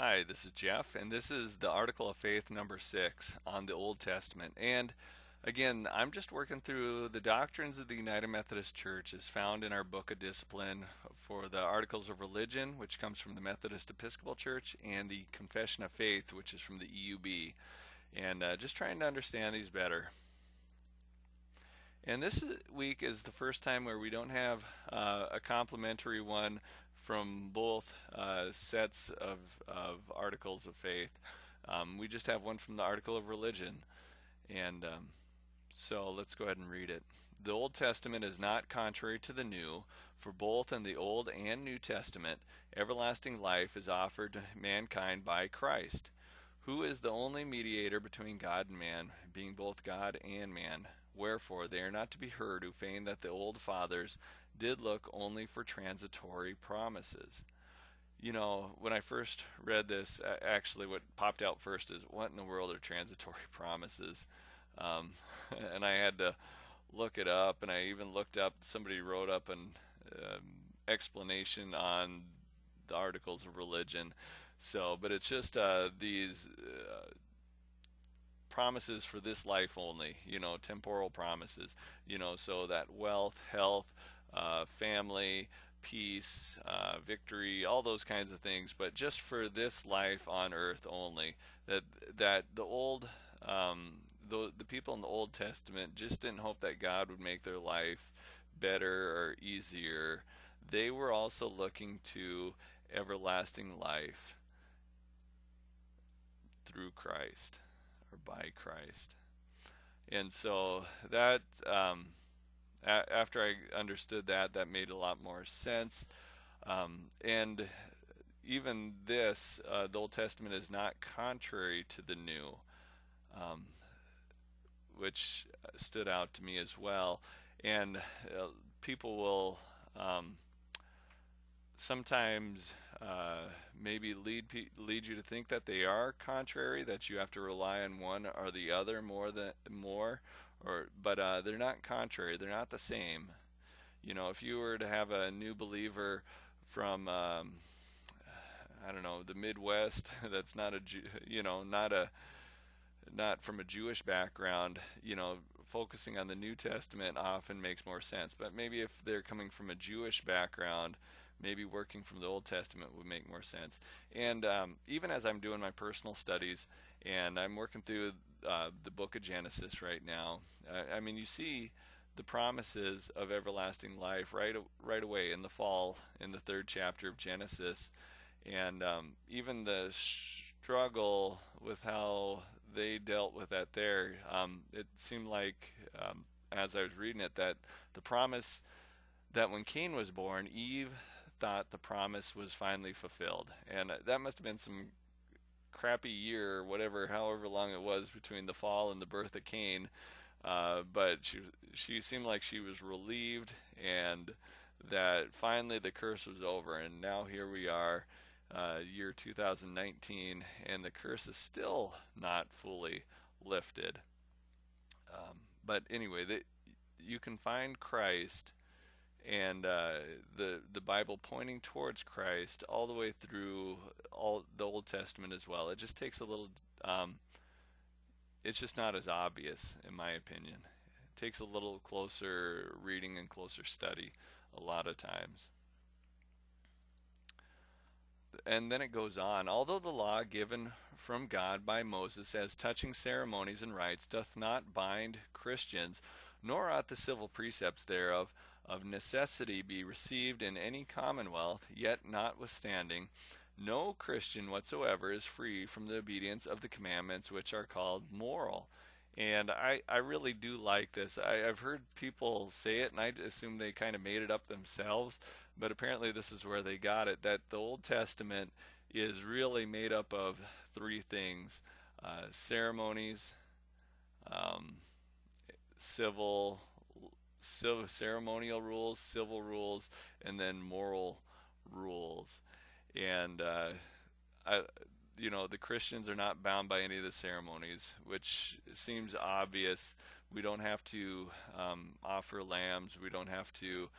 Hi, this is Jeff, and this is the Article of Faith number 6 on the Old Testament. And again, I'm just working through the doctrines of the United Methodist Church as found in our Book of Discipline for the Articles of Religion, which comes from the Methodist Episcopal Church, and the Confession of Faith, which is from the EUB. And just trying to understand these better. And this week is the first time where we don't have a complimentary one from both sets of articles of faith. We just have one from the article of religion. And so let's go ahead and read it. The Old Testament is not contrary to the New, for both in the Old and New Testament, everlasting life is offered to mankind by Christ, who is the only mediator between God and man, being both God and man. Wherefore they are not to be heard who feign that the old fathers did look only for transitory promises. You know, when I first read this, actually what popped out first is, what in the world are transitory promises? Um, and I had to look it up, and I even looked up, somebody wrote up an explanation on the articles of religion. So, but it's just these promises for this life only, temporal promises, so that wealth, health, family, peace, victory, all those kinds of things, but just for this life on earth only. That the old, the people in the Old Testament just didn't hope that God would make their life better or easier. They were also looking to everlasting life through Christ or by Christ. And so that, after I understood that, that made a lot more sense. And even this, the Old Testament is not contrary to the New, um, which stood out to me as well. And people will sometimes maybe lead you to think that they are contrary, that you have to rely on one or the other more, but they're not contrary. They're not the same. If you were to have a new believer from I don't know, the Midwest that's not a not from a Jewish background, focusing on the New Testament often makes more sense. But maybe if they're coming from a Jewish background, maybe working from the Old Testament would make more sense. And even as I'm doing my personal studies, and I'm working through the book of Genesis right now, I mean, you see the promises of everlasting life right away in the fall, in the third chapter of Genesis. And even the struggle with how they dealt with that there, it seemed like, as I was reading it, that the promise that when Cain was born, Eve thought the promise was finally fulfilled. And that must have been some crappy year, whatever, however long it was between the fall and the birth of Cain. But she seemed like she was relieved, and that finally the curse was over. And now here we are, year 2019, and the curse is still not fully lifted. But anyway, you can find Christ and the Bible pointing towards Christ all the way through all the Old Testament as well. It just takes a little. It's just not as obvious, in my opinion. It takes a little closer reading and closer study a lot of times. And then it goes on. Although the law given from God by Moses as touching ceremonies and rites doth not bind Christians, nor ought the civil precepts thereof of necessity be received in any commonwealth, yet notwithstanding, no Christian whatsoever is free from the obedience of the commandments which are called moral. And I really do like this. I've heard people say it, and I assume they kind of made it up themselves, but apparently this is where they got it, that the Old Testament is really made up of three things: ceremonies, um, civil ceremonial rules, civil rules, and then moral rules. And I, the Christians are not bound by any of the ceremonies, which seems obvious. We don't have to offer lambs. We don't have to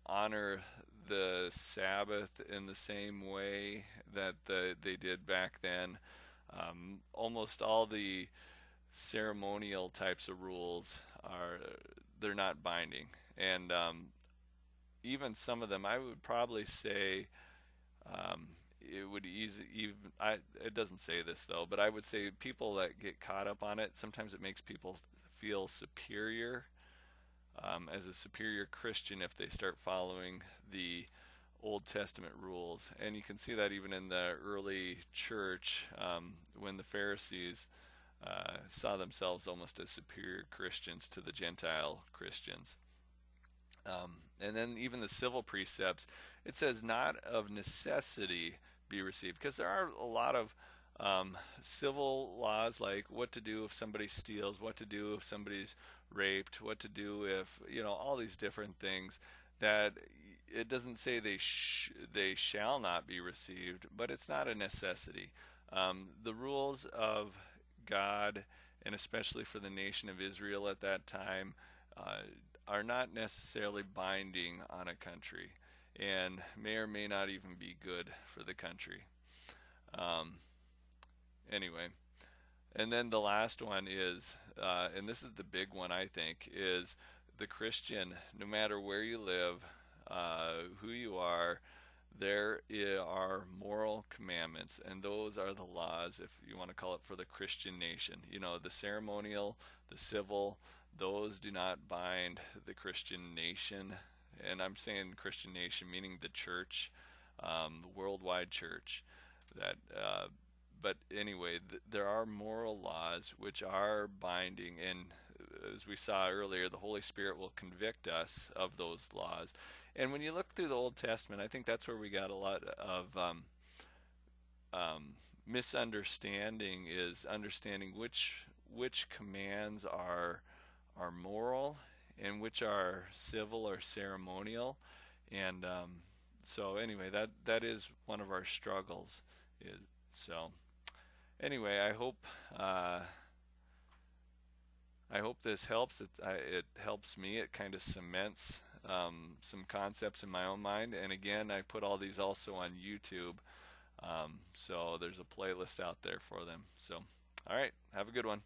honor the Sabbath in the same way that they did back then. Almost all the ceremonial types of rules are they're not binding, and even some of them I would probably say it would easy even it doesn't say this though, but I would say people that get caught up on it sometimes it makes people feel superior as a superior Christian if they start following the Old Testament rules. And you can see that even in the early church when the Pharisees saw themselves almost as superior Christians to the Gentile Christians. And then even the civil precepts, it says not of necessity be received, because there are a lot of civil laws like what to do if somebody steals, what to do if somebody's raped, what to do if all these different things that it doesn't say they shall not be received, but it's not a necessity. The rules of God, and especially for the nation of Israel at that time, are not necessarily binding on a country and may or may not even be good for the country. Um, anyway, and then the last one is, and this is the big one I think, is the Christian, no matter where you live, who you are, there are moral commandments, and those are the laws, if you want to call it, for the Christian nation. The ceremonial, the civil, those do not bind the Christian nation. And I'm saying Christian nation, meaning the church, the worldwide church. That, but anyway, there are moral laws which are binding, and as we saw earlier, the Holy Spirit will convict us of those laws. And when you look through the Old Testament, I think that's where we got a lot of misunderstanding, is understanding which commands are moral and which are civil or ceremonial. And so anyway, that is one of our struggles. Is so anyway, I hope this helps. It helps me. It kind of cements some concepts in my own mind. And again, I put all these also on YouTube. So there's a playlist out there for them. So, all right, have a good one.